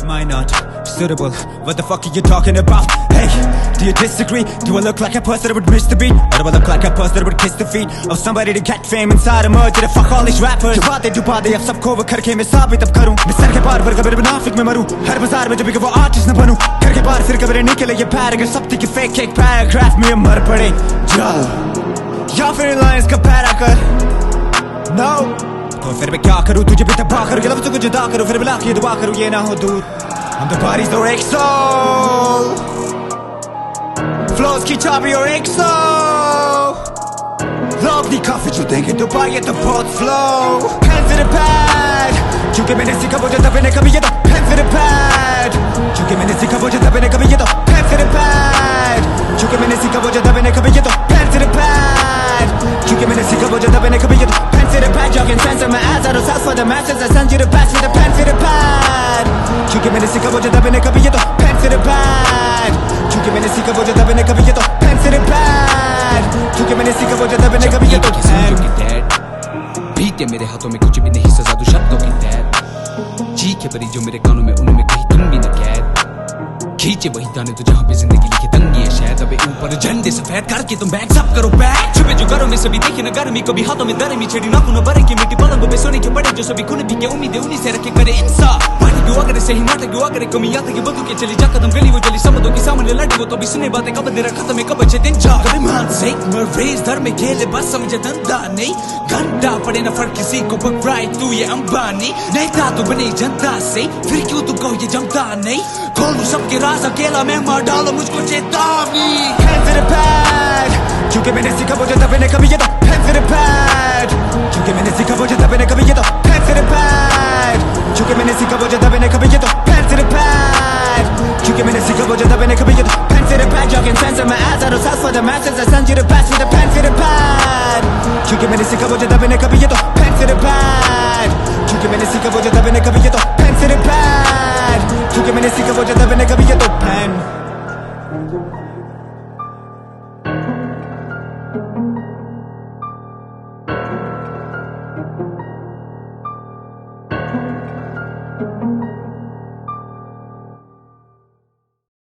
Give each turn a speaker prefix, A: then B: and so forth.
A: am I not suitable? What the fuck are you talking about? Hey, do you disagree? Do I look like a person that would miss the beat? Or do I look like a person that would kiss the feet of somebody to get fame inside a merge? To fuck all these rappers. जो बातें अब सबको वो करके मैं साबित अब करूं. मैं सर के पार पर कभी मुनाफिक में मरूं. हर बाजार में जब भी वो आर्टिस्ट न बनूं. घर के पार फिर कभी निकले ये पैराग्राफ सब की फेक एक पैराग्राफ में मर पड़े. या फिर लाइंस का पैरा कर. No. तो फिर मैं क्या करूं? तुझे भी तबाह करूं. ये लफ्ज़ों को जुदा करूं. फिर बुला के दुआ करूं ये ना हो दूर. I'm the body's the एक soul. Flows की चाबी और एक soul. लोग नहीं काफी जो देंगे दुबाई ये तो बहुत flow. Pen to the pad. क्योंकि मैंने सीखा वो जो दबे कभी ये तो pen to the pad. क्योंकि मैंने सीखा वो जो दबे कभी ये तो pen to the pad. क्योंकि मैंने सीखा वो जो दबे कभी ये तो pen to the pad. क्योंकि मैंने सीखा वो जो दबे कभी ये तो pen to the pad. Jogging censor my ass out of south for the masses. I send you the pass with the pen to the pad. क्योंकि मैंने सीखा वो जो दबे कभी ये तो pen to the pad. क्योंकि मैंने सीखा वो जो दबे कभी ये तो pen to the pad. क्योंकि मैंने सीखा वो जो दबे कभी ये तो
B: बीते मेरे हाथों में कुछ भी नहीं सजा दूं शब्दों की तैर. चीखे परी जो मेरे कानों में उनमें कहीं तुम भी न कैद. खींचे वही ताने तो जहाँ पे जिंदगी लिखी तंगी है शायद. अबे ऊपर झंडे सफेद करके तुम बैग सब करो बैग. छुपे जो घरों में सभी देखे न गर्मी कभी हाथों में दरमी छेड़ी ना कुनो बरे की मिट्टी पलंगों पे सोने के पड़े जो सभी खून पी के उम्मीदें उन्हीं से रखे करे इंसान. पानी क्यों अगर सही नाटक क्यों अगर कमी आता कि बदू के चली जा कदम गली वो जली समझो कि सामने लड़ी वो तो भी सुने बातें कब देर खत्म है कब बचे दिन जा. कभी मानसिक मरेज धर में खेले बस समझे धंधा नहीं. घंटा पड़े न फर्क किसी को पकड़ाई तू ये अंबानी नहीं था तो बनी जनता से. फिर क्यों तू कहो ये जमता नहीं. खोलूं सबके राज अकेला मैं मार डालो मुझको चेतावनी.
A: Pen to the pad. क्योंकि मैंने सीखा वो जो दबे कभी ये तो pen to the pad. क्योंकि मैंने सीखा वो जो दबे कभी ये तो pen to the pad. क्योंकि मैंने सीखा वो जो दबे कभी ये तो pen to the pad. क्योंकि मैंने सीखा वो जो दबे कभी ये तो pen to the pad. Jogging censor my ass out of south for the masses. I send you the pass with the pen to the pad. क्योंकि मैंने सीखा वो जो दबे कभी ये तो pen to the pad. क्योंकि मैंने सीखा वो जो दबे कभी ये तो pen to the pad. क्योंकि मैंने सीखा वो जो दबे कभी ये तो pen